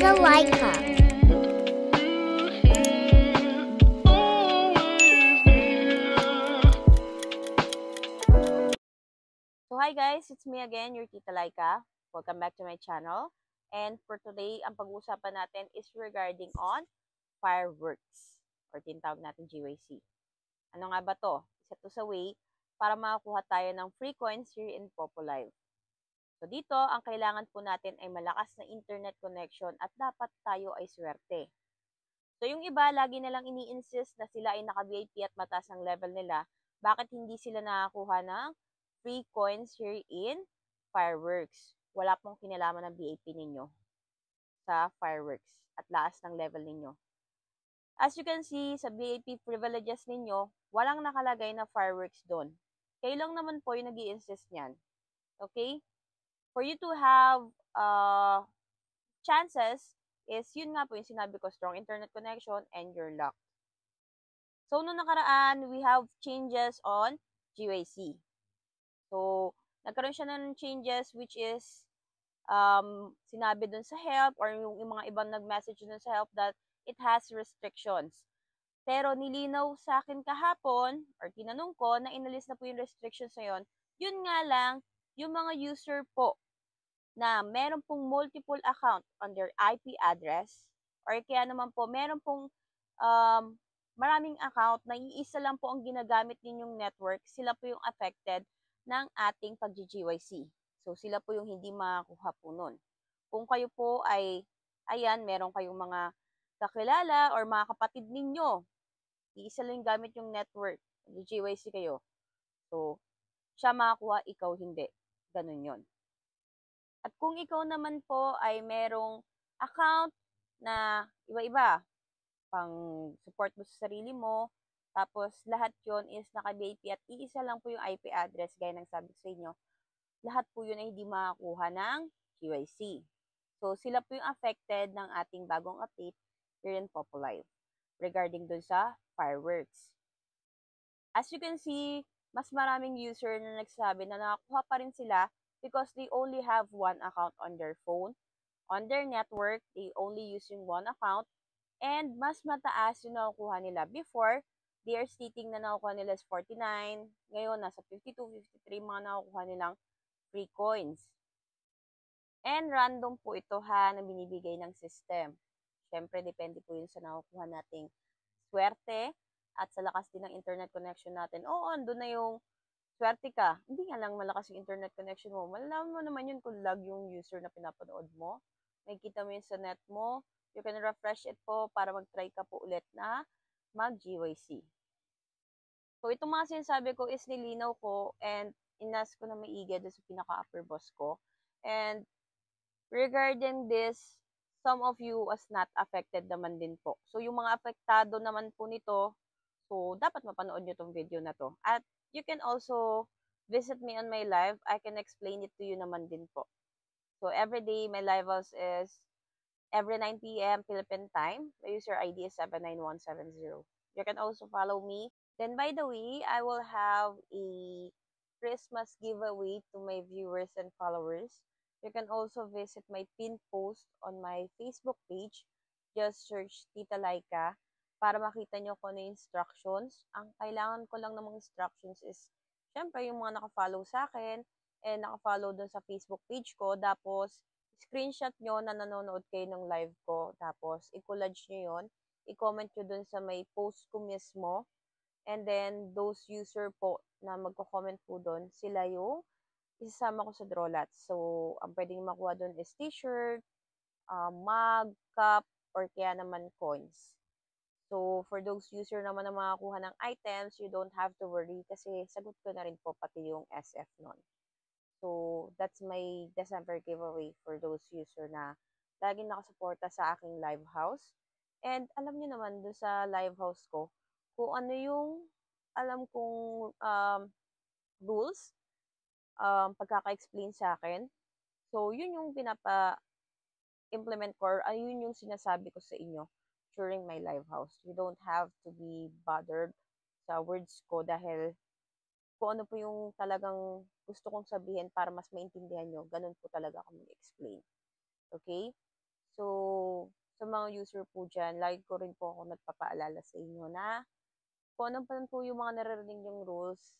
Tita Laika. So hi guys, it's me again, your Tita Laika. Welcome back to my channel. And for today, ang pag-uusapan natin is regarding on fireworks or tinatawag natin GYC. Ano nga ba to? Isa to sa way para makakuha tayo ng free coins here in Popo Live. So dito, ang kailangan po natin ay malakas na internet connection at dapat tayo ay swerte. So yung iba, lagi nalang ini-insist na sila ay naka-VIP at mataas ang level nila. Bakit hindi sila nakakuha ng free coins here in fireworks? Wala pong kinalaman ng VIP ninyo sa fireworks at laas ng level ninyo. As you can see, sa VIP privileges ninyo, walang nakalagay na fireworks doon. Kayo lang naman po yung nag-i-insist niyan. Okay? For you to have chances is yun nga po yung sinabi ko, strong internet connection and your luck. So, noong nakaraan, we have changes on GYC. So, nagkaroon siya ng changes which is sinabi dun sa help or yung mga ibang nag-message dun sa help that it has restrictions. Pero nilinaw sa akin kahapon or tinanong ko na inalis na po yung restrictions na yun. Yun nga lang, yung mga user po na meron pong multiple account on their IP address or kaya naman po meron pong maraming account na iisa lang po ang ginagamit ninyong network, sila po yung affected ng ating pag-GYC. So, sila po yung hindi makakuha po nun. Kung kayo po ay, ayan, meron kayong mga kakilala or mga kapatid ninyo, iisa lang gamit yung network, GYC kayo. So, siya makakuha, ikaw hindi. Ganun yon. At kung ikaw naman po ay merong account na iba-iba, pang support mo sa sarili mo, tapos lahat yon is naka-VIP at iisa lang po yung IP address, gaya ng sabi ko sa inyo, lahat po yun ay hindi makakuha ng GYC. So, sila po yung affected ng ating bagong update here in Popo Live regarding dun sa fireworks. As you can see, mas maraming user na nagsabi na nakakuha pa rin sila because they only have one account on their phone. On their network, they only using one account and mas mataas yung nakukuha nila. Before, they are stating na nakukuha nila is 49. Ngayon, nasa 52, 53 mga nakukuha nilang free coins. And random po ito ha, na binibigay ng system. Siyempre, depende po yun sa nakukuha nating swerte at sa lakas din ng internet connection natin. Oo, andun na yung swerte ka. Hindi nga lang malakas yung internet connection mo. Malalaman mo naman yun kung lag yung user na pinapanood mo. Nakikita mo yun sa net mo. You can refresh it po para mag-try ka po ulit na mag-GYC. So, itong mga sinasabi ko is nilinaw ko and inas ko na maigi doon sa pinaka-upper boss ko. And regarding this, some of you was not affected naman din po. So, yung mga apektado naman po nito, so, dapat mapanood nyo tong video na to. At you can also visit me on my live. I can explain it to you naman din po. So, every day, my live house is every 9 p.m. Philippine time. My user ID is 79170. You can also follow me. Then, by the way, I will have a Christmas giveaway to my viewers and followers. You can also visit my pinned post on my Facebook page. Just search Tita Laika para makita nyo kung ano yung instructions. Ang kailangan ko lang namang instructions is, syempre, yung mga nakafollow sa akin and nakafollow dun sa Facebook page ko. Tapos, screenshot nyo na nanonood kayo ng live ko. Tapos, i-collage nyo yun. I-comment nyo dun sa may post ko mismo. And then, those user po na magko-comment po doon, sila yung isasama ko sa Drawlats. So, ang pwedeng makuha doon is t-shirt, mug, cup, or kaya naman coins. So, for those user naman na makakuha ng items, you don't have to worry kasi sagot ko na rin po pati yung SF nun. So, that's my December giveaway for those user na laging nakasuporta sa aking live house. And alam niyo naman, doon sa live house ko, kung ano yung alam kong rules, pagkaka-explain sa akin. So, yun yung pinapa-implement ko or ayun yung sinasabi ko sa inyo during my live house. You don't have to be bothered sa words ko dahil kung ano po yung talagang gusto kong sabihin para mas maintindihan nyo, ganun po talaga ako mag-explain. Okay? So, mga user po dyan, lagi ko rin po ako nagpapaalala sa inyo na kung ano pa po yung mga naririnig yung rules,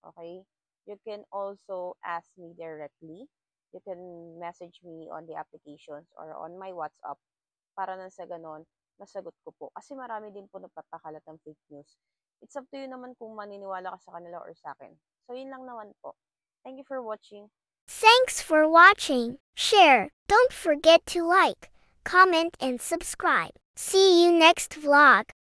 okay, you can also ask me directly. You can message me on the applications or on my WhatsApp para na sa ganon, masagot ko po. Kasi marami din po nagpapakalat ng fake news. It's up to you naman kung maniniwala ka sa kanila or sa akin. So, yun lang naman po. Thank you for watching. Thanks for watching. Share. Don't forget to like, comment, and subscribe. See you next vlog.